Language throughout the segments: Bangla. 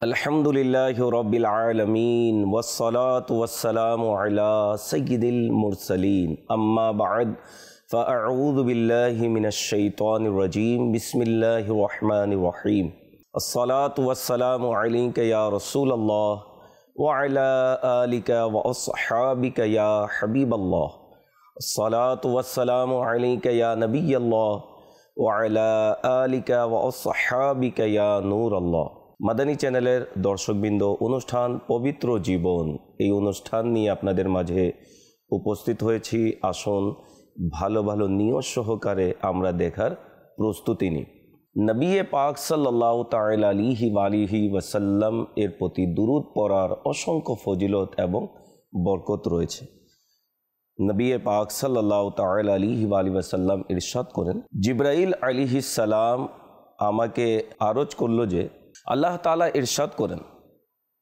अल्हम्दुलिल्लाहि रब्बिल आलमीन वस्सलातु वस्सलामु अला सय्यिदिल मुरसलीन अम्मा बअद फ़अऊज़ु बिल्लाहि मिनश शैतानिर रजीम बिस्मिल्लाहिर रहमानिर रहीम अस्सलातु वस्सलामु अलैका या रसूलल्लाह व अला आलिका व अस्हाबिका या हबीबल्लाह अस्सलातु वस्सलामु अलैका या नबियल्लाह व अला आलिका व अस्हाबिका या नूरल्लाह। মাদানী চ্যানেলের দর্শকবৃন্দ, অনুষ্ঠান পবিত্র জীবন এই অনুষ্ঠান নিয়ে আপনাদের মাঝে উপস্থিত হয়েছি। আসুন ভালো ভালো নিয়ত সহকারে আমরা দেখার প্রস্তুতি নিই। নবী পাক সাল্লাল্লাহু তাআলা আলাইহি ওয়াসাল্লাম এর প্রতি দুরূদ পড়ার অসংখ্য ফজিলত এবং বরকত রয়েছে। নবী পাক সাল্লাল্লাহু তাআলা আলাইহি ওয়াসাল্লাম ইরশাদ করেন, জিবরাইল আলাইহিস সালাম আমাকে আরজ করলো যে আল্লাহ তাআলা ইরশাদ করেন,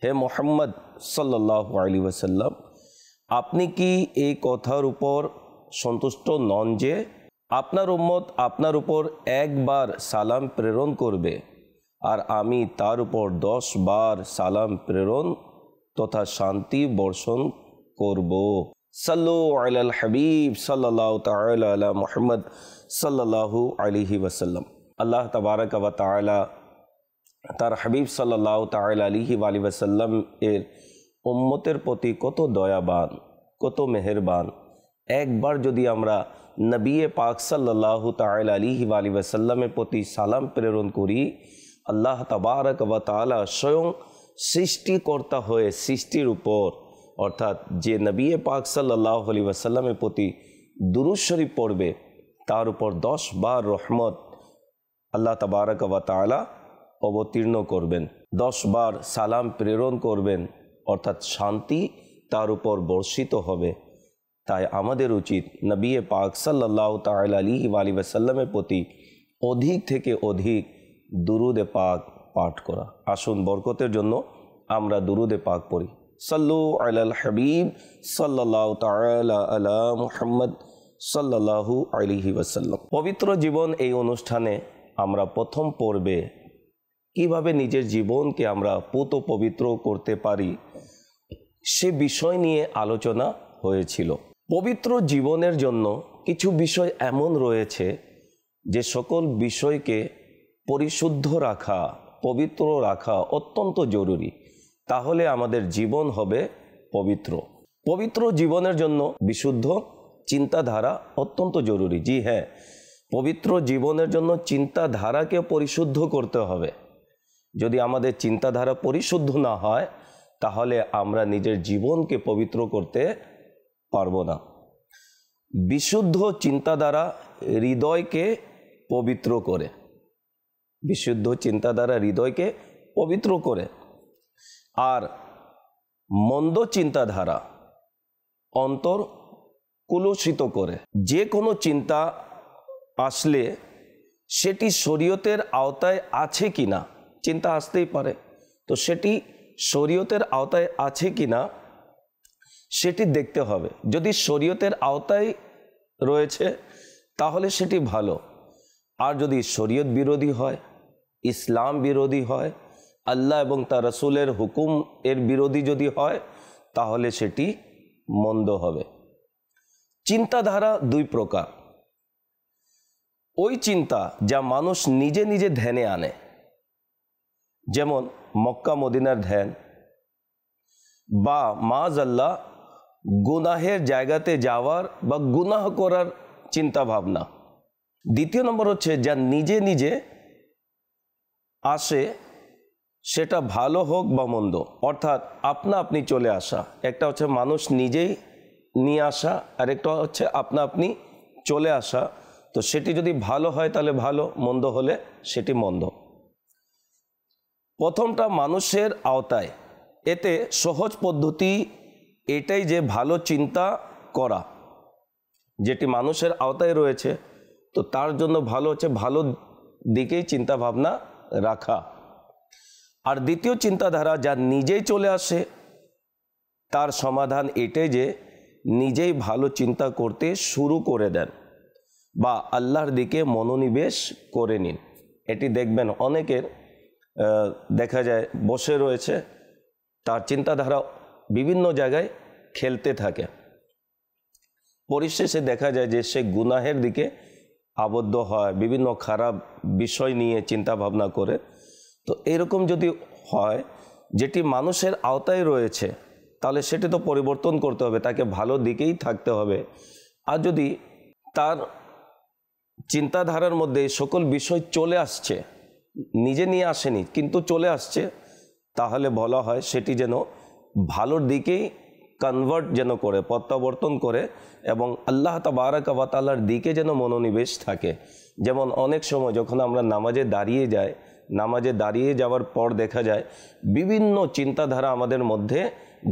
হে মুহাম্মদ সাল্লাল্লাহু আলাইহি ওয়াসাল্লাম, আপনি কি এই কথার উপর সন্তুষ্ট নন যে আপনার উম্মত আপনার উপর একবার সালাম প্রেরণ করবে আর আমি তার উপর 10 বার সালাম প্রেরণ তথা শান্তি বর্ষণ করব। সাল্লু আলাল হাবিব সাল্লাল্লাহু তাআলা আলা মুহাম্মদ সাল্লাল্লাহু আলাইহি ওয়াসাল্লাম। আল্লাহ তাবারাক ওয়া তাআলা তার হাবিব সাল্লাল্লাহু তাআলা আলাইহি ওয়াসাল্লাম এর উম্মতের প্রতি কত দয়াবান, কত মেহেরবান। একবার যদি আমরা নবী পাক সাল্লাল্লাহু তাআলা আলাইহি ওয়াসাল্লামের প্রতি সালাম প্রেরণ করি, আল্লাহ তাবারাক ওয়া তাআলা স্বয়ং সৃষ্টিকর্তা হয়ে সৃষ্টির উপর, অর্থাৎ যে নবী পাক সাল্লাল্লাহু আলাইহি ওয়াসাল্লামের প্রতি দুরূদ শরীফ পড়বে তার উপর 10 বার রহমত আল্লাহ তাবারাক ওয়া তাআলা অবতীর্ণ করবেন, 10 বার সালাম প্রেরণ করবেন, অর্থাৎ শান্তি তার উপর বর্ষিত হবে। তাই আমাদের উচিত নবী পাক সাল্লাল্লাহু তাআলা আলাইহি ওয়াসাল্লামের প্রতি অধিক থেকে অধিক দুরূদে পাক পাঠ করা। আসুন বরকতের জন্য আমরা দুরূদে পাক পড়ি। সাল্লু আলাল হাবিব সাল্লাল্লাহু তাআলা আলা মুহাম্মদ সাল্লাল্লাহু আলাইহি ওয়াসাল্লাম। পবিত্র জীবন এই অনুষ্ঠানে আমরা প্রথম পর্বে কিভাবে নিজের জীবনকে আমরা পুত পবিত্র করতে পারি সে বিষয় নিয়ে আলোচনা হয়েছিল। পবিত্র জীবনের জন্য কিছু বিষয় এমন রয়েছে যে সকল বিষয়কে পরিশুদ্ধ রাখা, পবিত্র রাখা অত্যন্ত জরুরি, তাহলে আমাদের জীবন হবে পবিত্র। পবিত্র জীবনের জন্য বিশুদ্ধ চিন্তাধারা অত্যন্ত জরুরি। জি হ্যাঁ, পবিত্র জীবনের জন্য চিন্তাধারাকে পরিশুদ্ধ করতে হবে। যদি আমাদের চিন্তাধারা পরিশুদ্ধ না হয় তাহলে আমরা নিজের জীবনকে পবিত্র করতে পারবো না। বিশুদ্ধ চিন্তাধারা হৃদয়কে পবিত্র করে, বিশুদ্ধ চিন্তাধারা হৃদয়কে পবিত্র করে, আর মন্দ চিন্তাধারা অন্তর কলুষিত করে। যে কোনো চিন্তা আসলে সেটি শরীয়তের আওতায় আছে কিনা, চিন্তা আসতেই পারে, তো সেটি শরীয়তের আওতায় আছে কিনা সেটি দেখতে হবে। যদি শরীয়তের আওতায় রয়েছে তাহলে সেটি ভালো, আর যদি শরীয়ত বিরোধী হয়, ইসলাম বিরোধী হয়, আল্লাহ এবং তার রাসূলের হুকুম এর বিরোধী যদি হয় তাহলে সেটি মন্দ হবে। চিন্তাধারা দুই প্রকার। ওই চিন্তা যা মানুষ নিজে নিজে ধ্যানে আনে, যেমন মক্কা মদিনার ধ্যান, বা মাআযাল্লাহ গুনাহের জায়গাতে যাওয়ার বা গুনাহ করার চিন্তা ভাবনা। দ্বিতীয় নম্বর হচ্ছে যা নিজে নিজে আসে, সেটা ভালো হোক বা মন্দ, অর্থাৎ আপনা আপনি চলে আসা। একটা হচ্ছে মানুষ নিজেই নিয়ে আসা, আর একটা হচ্ছে আপনা আপনি চলে আসা। তো সেটি যদি ভালো হয় তাহলে ভালো, মন্দ হলে সেটি মন্দ। প্রথমটা মানুষের আওতায়, এতে সহজ পদ্ধতি এটাই যে ভালো চিন্তা করা, যেটি মানুষের আওতায় রয়েছে, তো তার জন্য ভালো হচ্ছে ভালো দিকেই চিন্তা ভাবনা রাখা। আর দ্বিতীয় চিন্তাধারা যা নিজেই চলে আসে, তার সমাধান এটাই যে নিজেই ভালো চিন্তা করতে শুরু করে দেন বা আল্লাহর দিকে মনোনিবেশ করে নিন। এটি দেখবেন অনেকের দেখা যায় বসে রয়েছে, তার চিন্তাধারা বিভিন্ন জায়গায় খেলতে থাকে, পরিশেষে দেখা যায় যে সে গুনাহের দিকে আবদ্ধ হয়, বিভিন্ন খারাপ বিষয় নিয়ে চিন্তা ভাবনা করে। তো এরকম যদি হয়, যেটি মানুষের আওতায় রয়েছে, তাহলে সেটি তো পরিবর্তন করতে হবে, তাকে ভালো দিকেই থাকতে হবে। আর যদি তার চিন্তাধারার মধ্যে সকল বিষয় চলে আসছে, নিজে নিয়ে আসেনি কিন্তু চলে আসছে, তাহলে বলা হয় সেটি যেন ভালোর দিকেই কনভার্ট যেন করে, প্রত্যাবর্তন করে এবং আল্লাহ তাবারক ওয়া তাআলার দিকে যেন মনোনিবেশ থাকে। যেমন অনেক সময় যখন আমরা নামাজে দাঁড়িয়ে যাই, নামাজে দাঁড়িয়ে যাওয়ার পর দেখা যায় বিভিন্ন চিন্তাধারা আমাদের মধ্যে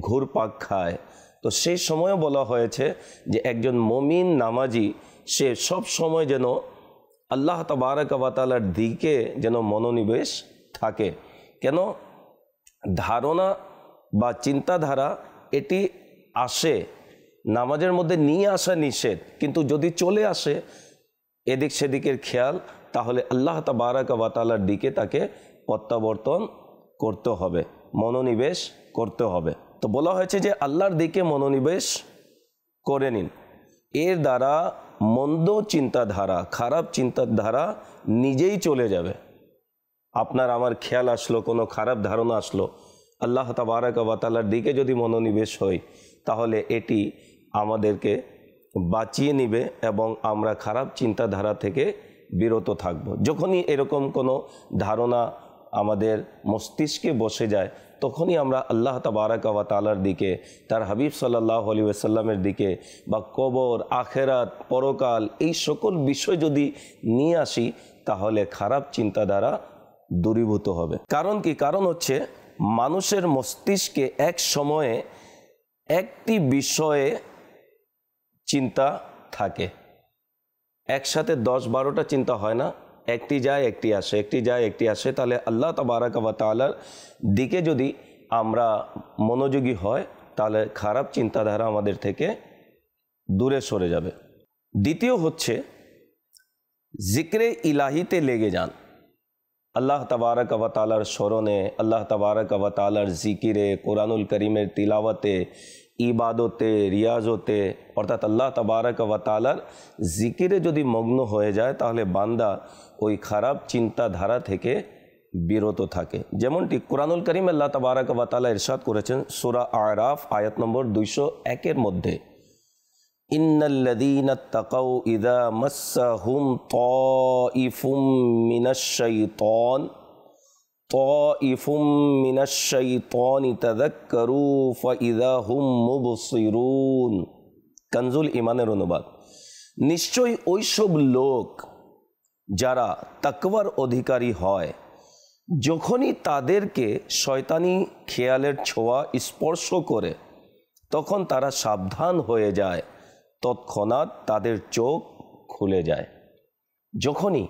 ঘুরপাক খায়। তো সেই সময়ও বলা হয়েছে যে একজন মুমিন নামাজি সে সব সময় যেন আল্লাহ তাবারক ওয়া তাআলার দিকে যেন মনোনিবেশ থাকে। কেন? ধারণা বা চিন্তাধারা এটি আসে, নামাজের মধ্যে নিয়ে আসা নিষেধ, কিন্তু যদি চলে আসে এদিক সেদিকের খেয়াল, তাহলে আল্লাহ তাবারক ওয়া তাআলার দিকে তাকে প্রত্যাবর্তন করতে হবে, মনোনিবেশ করতে হবে। তো বলা হয়েছে যে আল্লাহর দিকে মনোনিবেশ করে নিন, এর দ্বারা মন্দ চিন্তাধারা, খারাপ চিন্তাধারা নিজেই চলে যাবে। আপনার আমার খেয়াল আসলো, কোনো খারাপ ধারণা আসলো, আল্লাহ তাবারক ওয়া তাআলার দিকে যদি মনোনিবেশ হই, তাহলে এটি আমাদেরকে বাঁচিয়ে নিবে এবং আমরা খারাপ চিন্তাধারা থেকে বিরত থাকব। যখনই এরকম কোনো ধারণা আমাদের মস্তিষ্কে বসে যায়, তখনই আমরা আল্লাহ তাবারক ওয়া তাআলার দিকে, তার হাবিব সাল্লাল্লাহু আলাইহি ওয়াসাল্লামের দিকে বা কবর, আখেরাত, পরকাল, এই সকল বিষয় যদি নিয়ে আসি, তাহলে খারাপ চিন্তাধারা দূরীভূত হবে। কারণ কি? কারণ হচ্ছে মানুষের মস্তিষ্কে এক সময়ে একটি বিষয়ে চিন্তা থাকে, একসাথে 10-12টা চিন্তা হয় না, একটি যায় একটি আসে, একটি যায় একটি আসে। তাহলে আল্লাহ তাবারক ওয়া তাআলার দিকে যদি আমরা মনোযোগী হয়, তাহলে খারাপ চিন্তাধারা আমাদের থেকে দূরে সরে যাবে। দ্বিতীয় হচ্ছে জিক্রে ইলাহিতে লেগে যান। আল্লাহ তাবারক ওয়া তাআলার স্মরণে, আল্লাহ তাবারক ওয়া তাআলার জিকিরে, কোরআনুল করিমের তিলাওয়াতে, ইবাদতে, রিয়াজতে, অর্থাৎ আল্লাহ তাবারক ওয়া তাআলার জিকিরে যদি মগ্ন হয়ে যায়, তাহলে বান্দা ওই খারাপ চিন্তাধারা থেকে বিরত থাকে। যেমনটি কোরআনুল করিম আল্লাহ তাবারক ওয়া তাআলা ইরশাদ করেছেন সূরা আরাফ আয়াত নম্বর 201-এর মধ্যে, ইন্নাল্লাযীনা তাকাউ ইযা মাসসাহুম তাইফুম মিনাশ শাইতানি তাযাক্কারু ফাইযা হুম মুবসিরুন। কানজুল ঈমানের অনুবাদ। নিশ্চয়ই ওইসব লোক যারা তাকওয়ার অধিকারী হয়, যখনই তাদেরকে শয়তানি খেয়ালের ছোঁয়া স্পর্শ করে, তখন তারা সাবধান হয়ে যায়, তৎক্ষণাৎ তাদের চোখ খুলে যায়। যখনই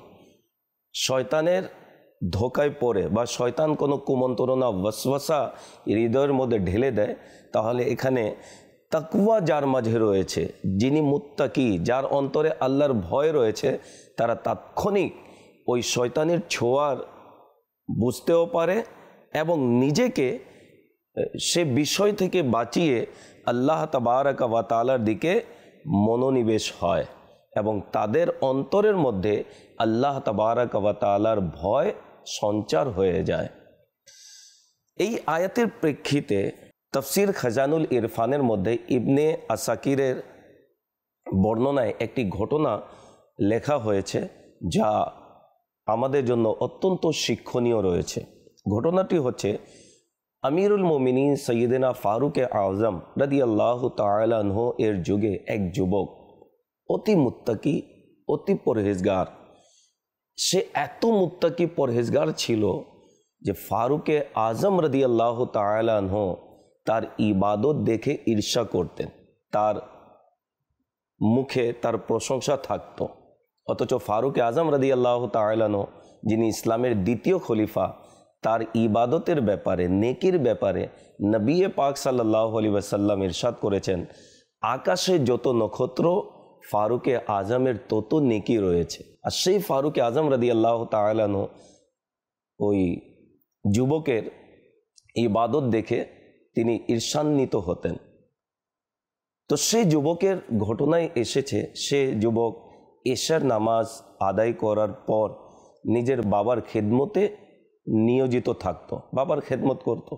শয়তানের ধোকায় পড়ে বা শয়তান কোনো কুমন্ত্রণা, ওয়াসওয়াসা হৃদয়ের মধ্যে ঢেলে দেয়, তাহলে এখানে তাকওয়া যার মাঝে রয়েছে, যিনি মুত্তাকি, যার অন্তরে আল্লাহর ভয় রয়েছে, তারা তাৎক্ষণিক ওই শয়তানের ছোঁয়ার বুঝতেও পারে এবং নিজেকে সে বিষয় থেকে বাঁচিয়ে আল্লাহ তাবারক ওয়া তাআলার দিকে মনোনিবেশ হয় এবং তাদের অন্তরের মধ্যে আল্লাহ তাবারক ওয়া তাআলার ভয় সঞ্চার হয়ে যায়। এই আয়াতের প্রেক্ষিতে তাফসির খাজানুল ইরফানের মধ্যে ইবনে আসাকিরের বর্ণনায় একটি ঘটনা লেখা হয়েছে, যা আমাদের জন্য অত্যন্ত শিক্ষণীয় রয়েছে। ঘটনাটি হচ্ছে আমিরুল মুমিনিন সৈয়দনা ফারুক আজম রাদিয়াল্লাহু তাআলা আনহু এর যুগে এক যুবক, অতি মুত্তাকি, অতি পরহেজগার। সে এত মুত্তাকি পরহেজগার ছিল যে ফারুক আজম রাদিয়াল্লাহু তাআলা আনহু তার ইবাদত দেখে ঈর্ষা করতেন, তার মুখে তার প্রশংসা থাকতো। অথচ ফারুক আজম রাদিয়াল্লাহু তাআলা আনহু, যিনি ইসলামের দ্বিতীয় খলিফা, তার ইবাদতের ব্যাপারে, নেকির ব্যাপারে নবী পাক সাল্লাল্লাহু আলাইহি ওয়াসাল্লাম ইরশাদ করেছেন, আকাশে যত নক্ষত্র ফারুক আজমের তত নেকি রয়েছে। আর সেই ফারুক আজম রাদিয়াল্লাহু তাআলা আনহু ওই যুবকের ইবাদত দেখে তিনি ঈর্ষান্বিত হতেন। তো সে যুবকের ঘটনায় এসেছে, সে যুবক এশার নামাজ আদায় করার পর নিজের বাবার খেদমতে নিয়োজিত থাকতো, বাবার খেদমত করত।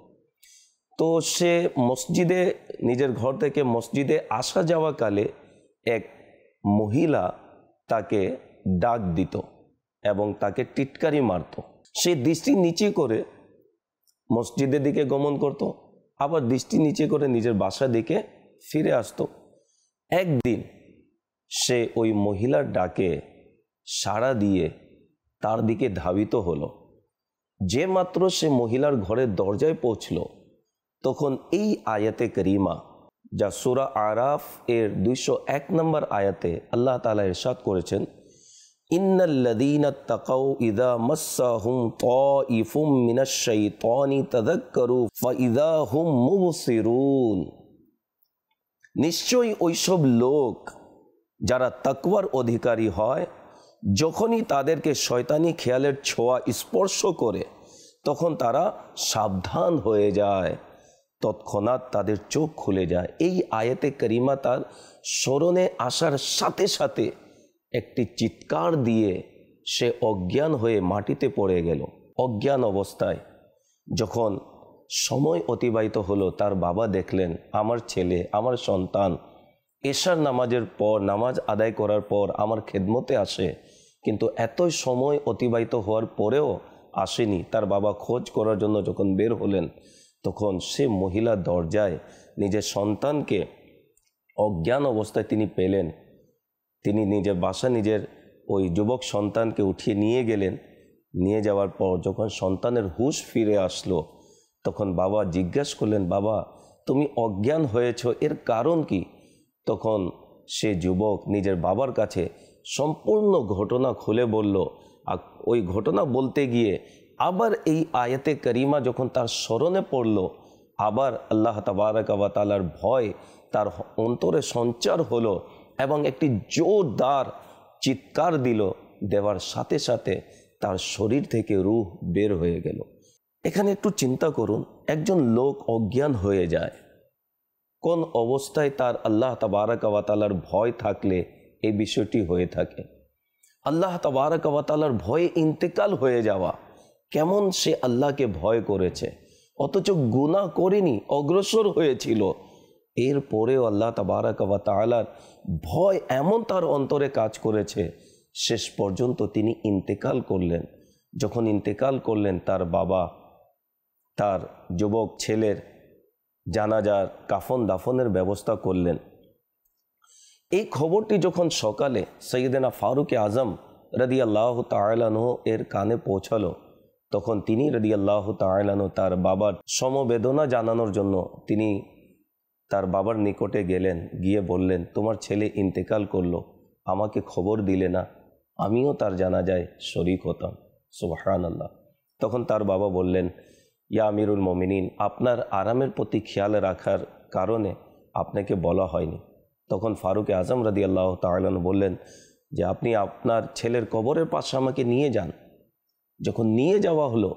তো সে মসজিদে, নিজের ঘর থেকে মসজিদে আসা যাওয়া কালে এক মহিলা তাকে ডাক দিত এবং তাকে টিটকারি মারত। সে দৃষ্টি নিচে করে মসজিদের দিকে গমন করত, আবার দৃষ্টি নিচে করে নিজের বাসা দিকে ফিরে আসতো। একদিন সে ওই মহিলার ডাকে সাড়া দিয়ে তার দিকে ধাবিত হলো। যে মাত্র সে মহিলার ঘরের দরজায় পৌঁছল, তখন এই আয়াতে করিমা, যা সূরা আরাফ এর 201 নম্বর আয়াতে আল্লাহ তাআলা ইরশাদ করেছেন, ইন্নাল্লাযীনা তাকাউ ইযা মাসসাহুম তাইফুম মিনাশ শাইতানি তাযাক্কারু ফাইযা হুম মুবসিরুন। নিশ্চয়ই ওইসব লোক যারা তাকওয়ার অধিকারী হয়, যখনই তাদেরকে শয়তানি খেয়ালের ছোঁয়া স্পর্শ করে তখন তারা সাবধান হয়ে যায়, তৎক্ষণাৎ তাদের চোখ খুলে যায়। এই আয়াতে করিমা তার স্মরণে আসার সাথে সাথে একটি চিৎকার দিয়ে সে অজ্ঞান হয়ে মাটিতে পড়ে গেল। অজ্ঞান অবস্থায় যখন সময় অতিবাহিত হলো, তার বাবা দেখলেন আমার ছেলে, আমার সন্তান এশার নামাজের পর, নামাজ আদায় করার পর আমার খেদমতে আসে, কিন্তু এতই সময় অতিবাহিত হওয়ার পরেও আসেনি। তার বাবা খোঁজ করার জন্য যখন বের হলেন, তখন সে মহিলা দরজায় নিজের সন্তানকে অজ্ঞান অবস্থায় তিনি পেলেন। তিনি নিজের বাসা নিজের ওই যুবক সন্তানকে উঠিয়ে নিয়ে গেলেন। নিয়ে যাওয়ার পর যখন সন্তানের হুঁশ ফিরে আসলো, তখন বাবা জিজ্ঞাসা করলেন, বাবা তুমি অজ্ঞান হয়েছ, এর কারণ কি? তখন সে যুবক নিজের বাবার কাছে সম্পূর্ণ ঘটনা খুলে বলল। আর ওই ঘটনা বলতে গিয়ে আবার এই আয়াতে করিমা যখন তার স্মরণে পড়ল, আবার আল্লাহ তাবারক ওয়া তাআলার ভয় তার অন্তরে সঞ্চার হলো এবং একটি জোরদার চিৎকার দিল। দেওয়ার সাথে সাথে তার শরীর থেকে রূহ বের হয়ে গেল। এখানে একটু চিন্তা করুন, একজন লোক অজ্ঞান হয়ে যায়, কোন অবস্থায় তার আল্লাহ তাবারক ওয়া তাআলার ভয় থাকলে এই বিষয়টি হয়ে থাকে। আল্লাহ তাবারক ওয়া তাআলার ভয়ে ইন্তেকাল হয়ে যাওয়া, কেমন সে আল্লাহকে ভয় করেছে, অথচ গুনাহ করেনি, অগ্রসর হয়েছিল, এরপরেও আল্লাহ তাবারক ওয়া তাআলার ভয় এমন তার অন্তরে কাজ করেছে, শেষ পর্যন্ত তিনি ইন্তেকাল করলেন। যখন ইন্তেকাল করলেন, তার বাবা তার যুবক ছেলের জানাজার কাফন দাফনের ব্যবস্থা করলেন। এই খবরটি যখন সকালে সৈয়দনা ফারুক আজম রাদিয়াল্লাহু তাআলা আনহু এর কানে পৌঁছালো, তখন তিনি রাদিয়াল্লাহু তাআলা আনহু তার বাবার সমবেদনা জানানোর জন্য তিনি তার বাবার নিকটে গেলেন। গিয়ে বললেন, তোমার ছেলে ইন্তেকাল করলো, আমাকে খবর দিলে না, আমিও তার জানাজায় শরীক হতাম। সুবহানাল্লাহ। তখন তার বাবা বললেন, ইয়া আমিরুল মুমিনিন, আপনার আরামের প্রতি খেয়াল রাখার কারণে আপনাকে বলা হয়নি। তখন ফারুক আজম রাদিয়াল্লাহু তাআলা আনহু বললেন যে আপনি আপনার ছেলের কবরের পাশে আমাকে নিয়ে যান। যখন নিয়ে যাওয়া হলো,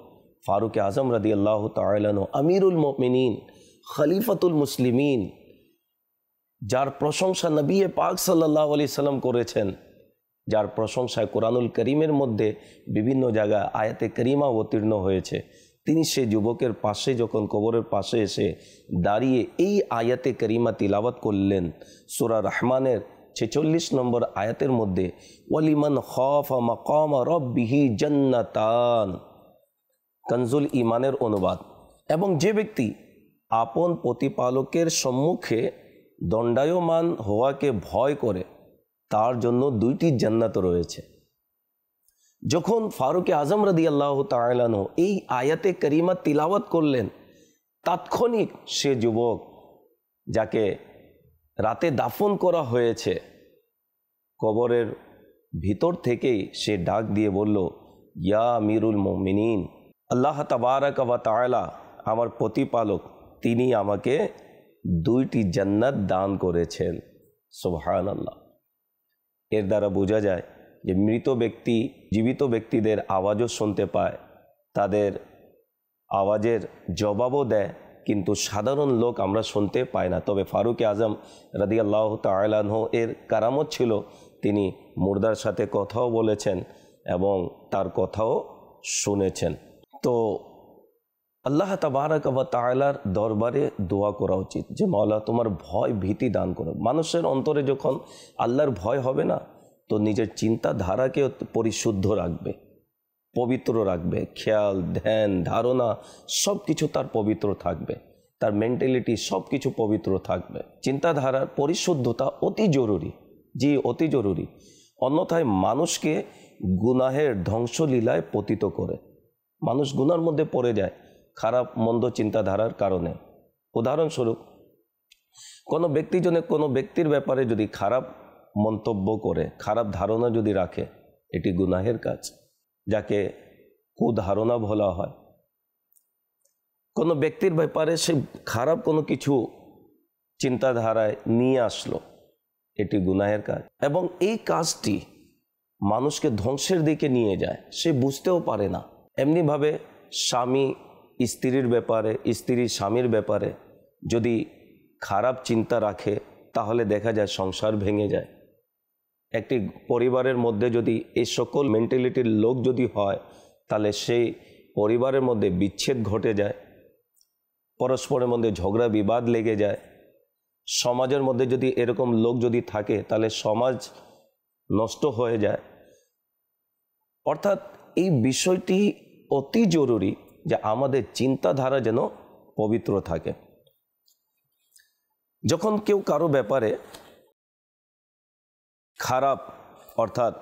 ফারুক আজম রাদিয়াল্লাহু তাআলা আনহু আমিরুল মুমিনিন, খলিফাতুল মুসলিমিন, যার প্রশংসা নবী পাক সাল্লাল্লাহু আলাইহি সাল্লাম করেছেন, যার প্রশংসায় কোরআনুল করিমের মধ্যে বিভিন্ন জায়গায় আয়াতে করিমা অবতীর্ণ হয়েছে, তিনি সে যুবকের পাশে যখন কবরের পাশে এসে দাঁড়িয়ে এই আয়াতে করিমা তিলাওয়াত করলেন। সূরা রহমানের 46 নম্বর আয়াতের মধ্যে ওয়ালিমান খাফা মাকাম রাব্বিহি জান্নাতান, কনজুল ইমানের অনুবাদ। এবং যে ব্যক্তি আপন প্রতিপালকের সম্মুখে দণ্ডায়মান হওয়াকে ভয় করে, তার জন্য 2টি জান্নাত রয়েছে। যখন ফারুক আজম রাদিয়াল্লাহু তাআলা আনহু এই আয়াতে করিমা তিলাওয়াত করলেন, তাৎক্ষণিক সে যুবক যাকে রাতে দাফন করা হয়েছে, কবরের ভিতর থেকেই সে ডাক দিয়ে বলল, ইয়া আমিরুল মুমিনিন, আল্লাহ তাবারক ওয়া তাআলা আমার প্রতিপালক, তিনি আমাকে 2টি জান্নাত দান করেছেন। সুবহানাল্লাহ। এর দ্বারা বোঝা যায় যে মৃত ব্যক্তি জীবিত ব্যক্তিদের আওয়াজও শুনতে পায়, তাদের আওয়াজের জবাবও দেয়, কিন্তু সাধারণ লোক আমরা শুনতে পাই না। তবে ফারুক আজম রাদিয়াল্লাহু তাআলা আনহু এর কারামত ছিল, তিনি মুর্দার সাথে কথাও বলেছেন এবং তার কথাও শুনেছেন। তো আল্লাহ তাবারাক ওয়া তাআলার দরবারে দোয়া করা উচিত যে মাওলা তোমার ভয় ভীতি দান করো। মানুষের অন্তরে যখন আল্লাহর ভয় হবে না, তো নিজের চিন্তাধারাকে পরিশুদ্ধ রাখবে, পবিত্র রাখবে, খেয়াল ধ্যান ধারণা সব কিছু তার পবিত্র থাকবে, তার মেন্টালিটি সব কিছু পবিত্র থাকবে। চিন্তাধারার পরিশুদ্ধতা অতি জরুরি, জি অতি জরুরি। অন্যথায় মানুষকে গুনাহের ধ্বংসলীলায় পতিত করে, মানুষ গুনার মধ্যে পড়ে যায় খারাপ মন্দ চিন্তাধারার কারণে। উদাহরণস্বরূপ, কোনো কোনো ব্যক্তির ব্যাপারে যদি খারাপ মন্তব্য করে, খারাপ ধারণা যদি রাখে, এটি গুনাহের কাজ, যাকে কুধারণা বলা হয়। কোনো ব্যক্তির ব্যাপারে সে খারাপ কোনো কিছু চিন্তাধারায় নিয়ে আসলো, এটি গুনাহের কাজ, এবং এই কাজটি মানুষকে ধ্বংসের দিকে নিয়ে যায়, সে বুঝতেও পারে না। এমনিভাবে স্বামী স্ত্রীর ব্যাপারে, স্ত্রী স্বামীর ব্যাপারে যদি খারাপ চিন্তা রাখে, তাহলে দেখা যায় সংসার ভেঙে যায়। একটি পরিবারের মধ্যে যদি এই সকল মেন্টালিটির লোক যদি হয়, তাহলে সেই পরিবারের মধ্যে বিচ্ছেদ ঘটে যায়, পরস্পরের মধ্যে ঝগড়া বিবাদ লেগে যায়। সমাজের মধ্যে যদি এরকম লোক যদি থাকে, তাহলে সমাজ নষ্ট হয়ে যায়। অর্থাৎ এই বিষয়টি অতি জরুরি যে আমাদের চিন্তাধারা যেন পবিত্র থাকে। যখন কেউ কারো ব্যাপারে খারাপ অর্থাৎ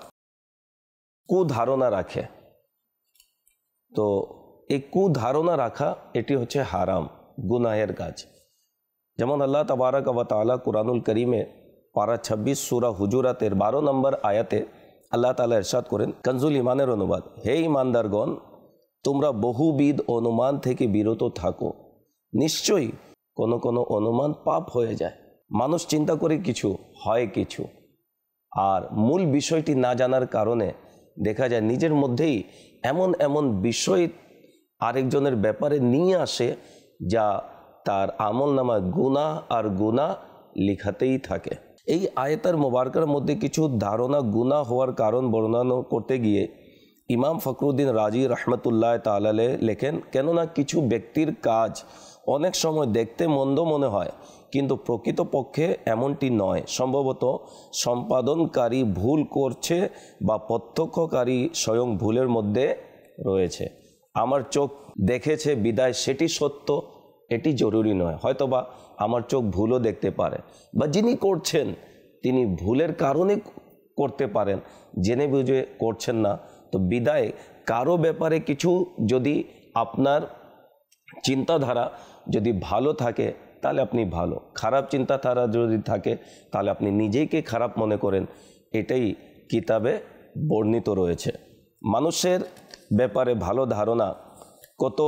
কুধারণা রাখে, তো এই কুধারণা রাখা এটি হচ্ছে হারাম, গুনাহের কাজ। যেমন আল্লাহ তাবারাক ওয়া তাআলা কুরআনুল কারীমে পারা 26 সূরা হুজুরাতের 12 নম্বর আয়াতে আল্লাহ তাআলা ইরশাদ করেন, কনজুল ইমানের অনুবাদ, হে ইমানদারগণ, তোমরা বহুবিধ অনুমান থেকে বিরত থাকো। নিশ্চয়ই কোনো কোনো অনুমান পাপ হয়ে যায়। মানুষ চিন্তা করে কিছু, হয় কিছু, আর মূল বিষয়টি না জানার কারণে দেখা যায় নিজের মধ্যেই এমন এমন বিষয় আরেকজনের ব্যাপারে নিয়ে আসে, যা তার আমলনামায় গুনাহ আর গুনাহ লিখাতেই থাকে। এই আয়াতের মোবারকার মধ্যে কিছু ধারণা গুনাহ হওয়ার কারণ বর্ণনা করতে গিয়ে ইমাম ফখরুদ্দিন রাজি রহমতুল্লাহ তাআলা লেখেন, কেননা কিছু ব্যক্তির কাজ অনেক সময় দেখতে মন্দ মনে হয়, কিন্তু প্রকৃতপক্ষে এমনটি নয়। সম্ভবত সম্পাদনকারী ভুল করছে বা প্রত্যক্ষকারী স্বয়ং ভুলের মধ্যে রয়েছে। আমার চোখ দেখেছে বিদায় সেটি সত্য, এটি জরুরি নয়। হয়তোবা আমার চোখ ভুলও দেখতে পারে, বা যিনি করছেন তিনি ভুলের কারণে করতে পারেন, জেনে বুঝে করছেন না। তো বিদায় কারো ব্যাপারে কিছু যদি আপনার চিন্তাধারা যদি ভালো থাকে, তাহলে আপনি ভালো, খারাপ চিন্তাধারা যদি থাকে তাহলে আপনি নিজেকে খারাপ মনে করেন, এটাই কিতাবে বর্ণিত রয়েছে। মানুষের ব্যাপারে ভালো ধারণা কত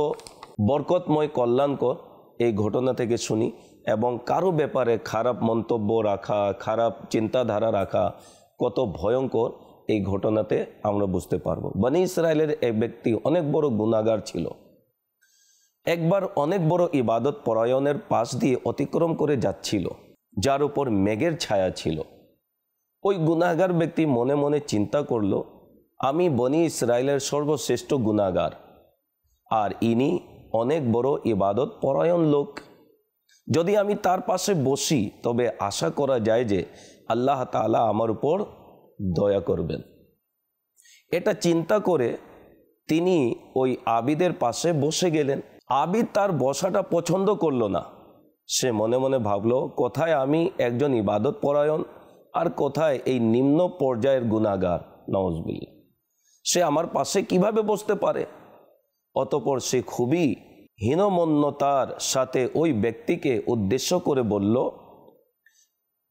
বরকতময়, কল্যাণকর, এই ঘটনা থেকে শুনি। এবং কারো ব্যাপারে খারাপ মন্তব্য রাখা, খারাপ চিন্তাধারা রাখা কত ভয়ঙ্কর, এই ঘটনাতে আমরা বুঝতে পারবো। বনি ইসরায়েলের এক ব্যক্তি অনেক বড় গুনাহগার ছিল। একবার অনেক বড় ইবাদত পরায়ণের পাশ দিয়ে অতিক্রম করে যাচ্ছিল, যার উপর মেঘের ছায়া ছিল। ওই গুনাহগার ব্যক্তি মনে মনে চিন্তা করল, আমি বনি ইসরায়েলের সর্বশ্রেষ্ঠ গুনাহগার, আর ইনি অনেক বড় ইবাদত পরায়ণ লোক। যদি আমি তার পাশে বসি, তবে আশা করা যায় যে আল্লাহ তাআলা আমার উপর দয়া করবেন। এটা চিন্তা করে তিনি ওই আবিদের পাশে বসে গেলেন। আবিদ তার বসাটা পছন্দ করলো না। সে মনে মনে ভাবলো, কোথায় আমি একজন ইবাদত পরায়ণ, আর কোথায় এই নিম্ন পর্যায়ের গুনাহগার, নাউজুবিল্লাহ। সে আমার পাশে কিভাবে বসতে পারে? অতঃপর সে খুবই হীনমন্যতার সাথে ওই ব্যক্তিকে উদ্দেশ্য করে বলল,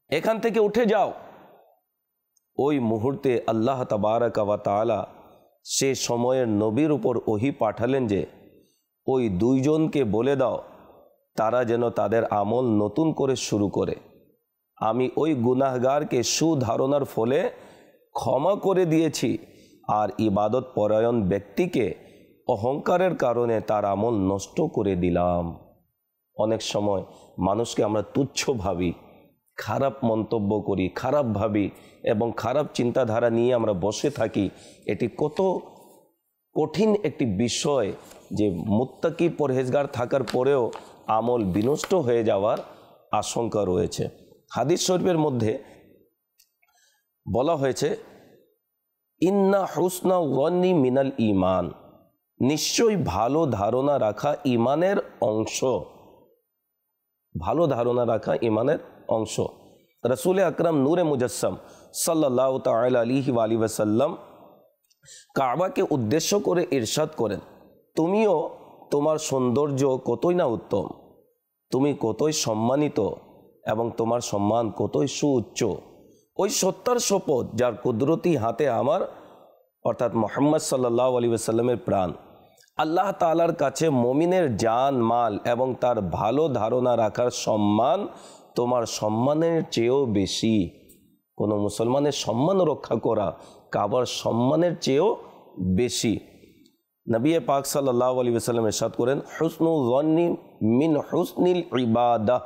এখান থেকে উঠে যাও। ওই মুহূর্তে আল্লাহ তাবারাক ওয়া তাআলা সে সময়ের নবীর উপর ওহী পাঠালেন যে, ওই দুইজনকে বলে দাও তারা যেন তাদের আমল নতুন করে শুরু করে। আমি ওই গুনাহগারকে সুধারণার ফলে ক্ষমা করে দিয়েছি, আর ইবাদত পরায়ণ ব্যক্তিকে অহংকারের কারণে তার আমল নষ্ট করে দিলাম। অনেক সময় মানুষকে আমরা তুচ্ছ ভাবি, খারাপ মন্তব্য করি, খারাপ ভাবি এবং খারাপ চিন্তাধারা নিয়ে আমরা বসে থাকি। এটি কত কঠিন একটি বিষয় যে মুত্তাকি পরহেজগার থাকার পরেও আমল বিনষ্ট হয়ে যাওয়ার আশঙ্কা রয়েছে। হাদিস শরীফের মধ্যে বলা হয়েছে, ইন্না হুসনা ওয়ান্নি মিনাল ইমান, নিশ্চয়ই ভালো ধারণা রাখা ইমানের অংশ। ভালো ধারণা রাখা ইমানের অংশ। রসুল আকরাম নূরে মুজাসসাম সাল্লাল্লাহু তাআলা আলাইহি ওয়াসাল্লাম কাবাকে উদ্দেশ্য করে ইরশাদ করেন, তুমিও তোমার সৌন্দর্য কতই না উত্তম, তুমি কতই সম্মানিত এবং তোমার সম্মান কতই সুউচ্চ। ওই সত্তার শপথ যার কুদরতি হাতে আমার অর্থাৎ মুহাম্মদ সাল্লাল্লাহু আলাইহি ওয়াসাল্লামের প্রাণ, আল্লাহ তাআলার কাছে মুমিনের জান মাল এবং তার ভালো ধারণা রাখার সম্মান তোমার সম্মানের চেয়েও বেশি। কোনো মুসলমানের সম্মান রক্ষা করা কাবার সম্মানের চেয়েও বেশি। নবী পাক সাল্লাল্লাহু আলাইহি ওয়াসাল্লাম ইরশাদ করেন, হুসনুল যন্নি মিন হুসনিল ইবাদাহ,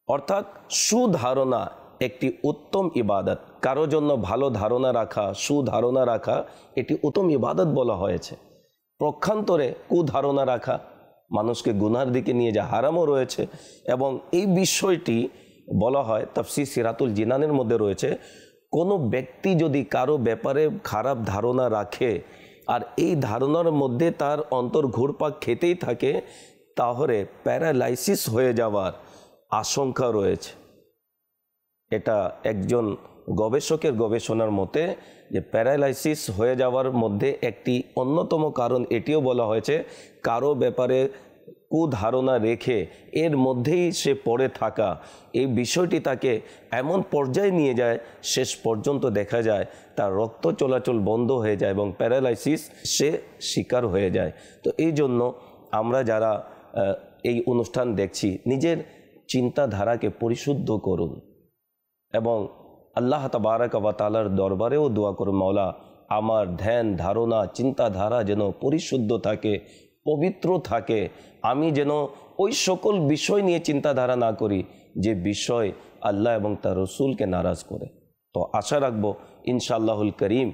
অর্থাৎ সুধারণা একটি উত্তম ইবাদত। কারো জন্য ভালো ধারণা রাখা, সুধারণা রাখা এটি উত্তম ইবাদত বলা হয়েছে। পক্ষান্তরে কুধারণা রাখা মানুষকে গুনার দিকে নিয়ে যা হারামও রয়েছে। এবং এই বিষয়টি বলা হয় তাফসীর সিরাতুল জিনানের মধ্যে রয়েছে, কোনো ব্যক্তি যদি কারো ব্যাপারে খারাপ ধারণা রাখে আর এই ধারণার মধ্যে তার অন্তর ঘুরপাক খেতেই থাকে, তাহলে প্যারালাইসিস হয়ে যাওয়ার আশঙ্কা রয়েছে। এটা একজন গবেষকের গবেষণার মতে যে প্যারালাইসিস হয়ে যাওয়ার মধ্যে একটি অন্যতম কারণ এটিও বলা হয়েছে, কারো ব্যাপারে কুধারণা রেখে এর মধ্যেই সে পড়ে থাকা, এই বিষয়টি তাকে এমন পর্যায়ে নিয়ে যায়, শেষ পর্যন্ত দেখা যায় তার রক্ত চলাচল বন্ধ হয়ে যায় এবং প্যারালাইসিস সে শিকার হয়ে যায়। তো এই জন্য আমরা যারা এই অনুষ্ঠান দেখছি, নিজের চিন্তাধারাকে পরিশুদ্ধ করুন এবং আল্লাহ তাবারাক ওয়া তাআলার দরবারেও দোয়া করুন, মাওলা আমার ধ্যান ধারণা চিন্তাধারা যেন পরিশুদ্ধ থাকে, পবিত্র থাকে। আমি যেন ওই সকল বিষয় নিয়ে চিন্তাধারা না করি যে বিষয় আল্লাহ এবং তার রসুলকে নারাজ করে। তো আশা রাখবো ইনশাআল্লাহুল করিম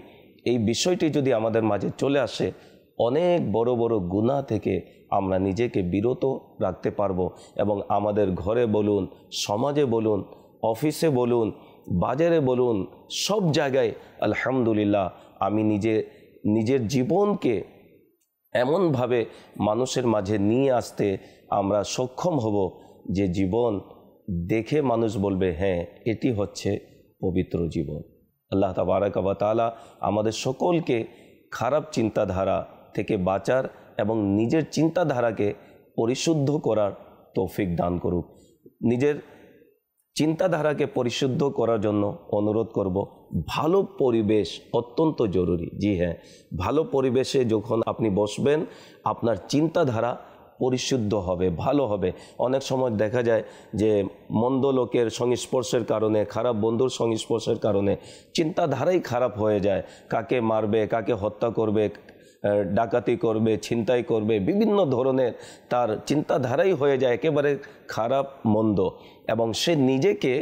এই বিষয়টি যদি আমাদের মাঝে চলে আসে, অনেক বড় বড় গুনাহ থেকে আমরা নিজেকে বিরত রাখতে পারবো এবং আমাদের ঘরে বলুন, সমাজে বলুন, অফিসে বলুন, বাজারে বলুন, সব জায়গায় আলহামদুলিল্লাহ আমি নিজের জীবনকে এমনভাবে মানুষের মাঝে নিয়ে আসতে আমরা সক্ষম হব যে জীবন দেখে মানুষ বলবে হ্যাঁ এটি হচ্ছে পবিত্র জীবন। আল্লাহ তাবারাক ওয়া তাআলা আমাদের সকলকে খারাপ চিন্তাধারা থেকে বাঁচার এবং নিজের চিন্তাধারাকে পরিশুদ্ধ করার তৌফিক দান করুক। নিজের চিন্তাধারাকে পরিশুদ্ধ করার জন্য অনুরোধ করব, ভালো পরিবেশ অত্যন্ত জরুরি। জি হ্যাঁ, ভালো পরিবেশে যখন আপনি বসবেন আপনার চিন্তাধারা পরিশুদ্ধ হবে, ভালো হবে। অনেক সময় দেখা যায় যে মন্দ লোকের সংস্পর্শের কারণে, খারাপ বন্ধুর সংস্পর্শের কারণে চিন্তাধারাই খারাপ হয়ে যায়। কাকে মারবে, কাকে হত্যা করবে, ডাকাতি করবে, ছিনতাই করবে, বিভিন্ন ধরনের তার চিন্তাধারাই হয়ে যায় একেবারে খারাপ মন্দ এবং সে নিজেকে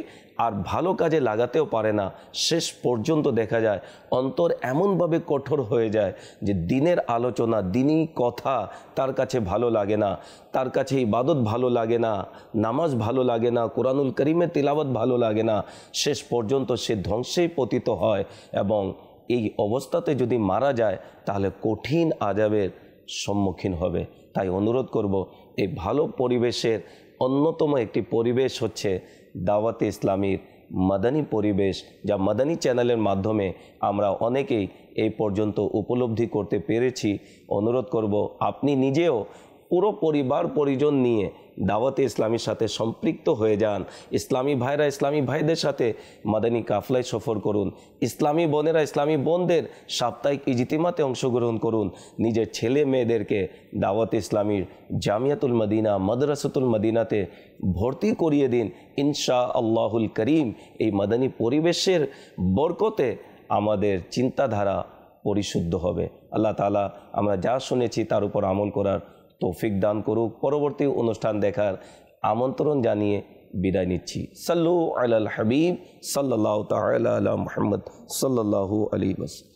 আর ভালো কাজে লাগাতেও পারে না। শেষ পর্যন্ত দেখা যায় অন্তর এমনভাবে কঠোর হয়ে যায় যে দিনের আলোচনা, দিনই কথা তার কাছে ভালো লাগে না, তার কাছে ইবাদত ভালো লাগে না, নামাজ ভালো লাগে না, কোরআনুল কারীমের তিলাওয়াত ভালো লাগে না। শেষ পর্যন্ত সে ধ্বংসেই পতিত হয় এবং এই অবস্থাতে যদি মারা যায় তাহলে কঠিন আযাবের সম্মুখীন হবে। তাই অনুরোধ করব, এই ভালো পরিবেশের অন্যতম একটি পরিবেশ হচ্ছে দাওয়াতে ইসলামীর মাদানী পরিবেশ, যা মাদানী চ্যানেলের মাধ্যমে আমরা অনেকেই এই পর্যন্ত উপলব্ধি করতে পেরেছি। অনুরোধ করব আপনি নিজেও পুরো পরিবার পরিজন নিয়ে দাওয়াতে ইসলামীর সাথে সম্পৃক্ত হয়ে যান। ইসলামী ভাইরা ইসলামী ভাইদের সাথে মাদানী কাফলায় সফর করুন। ইসলামী বোনেরা ইসলামী বোনদের সাপ্তাহিক ইজতিমাতে অংশগ্রহণ করুন। নিজের ছেলে মেয়েদেরকে দাওয়াতে ইসলামীর জামিয়াতুল মদিনা, মাদ্রাসাতুল মদিনাতে ভর্তি করিয়ে দিন। ইনশাআল্লাহুল করিম এই মাদানী পরিবেশের বরকতে আমাদের চিন্তাধারা পরিশুদ্ধ হবে। আল্লাহ তাআলা আমরা যা শুনেছি তার উপর আমল করার তৌফিক দান করুক। পরবর্তী অনুষ্ঠান দেখার আমন্ত্রণ জানিয়ে বিদায় নিচ্ছি। সাল্লু আলাল হাবিব সাল্লাল্লাহু তাআলা আলা মুহাম্মদ সাল্লাল্লাহু আলাইহি ওয়াসাল্লাম।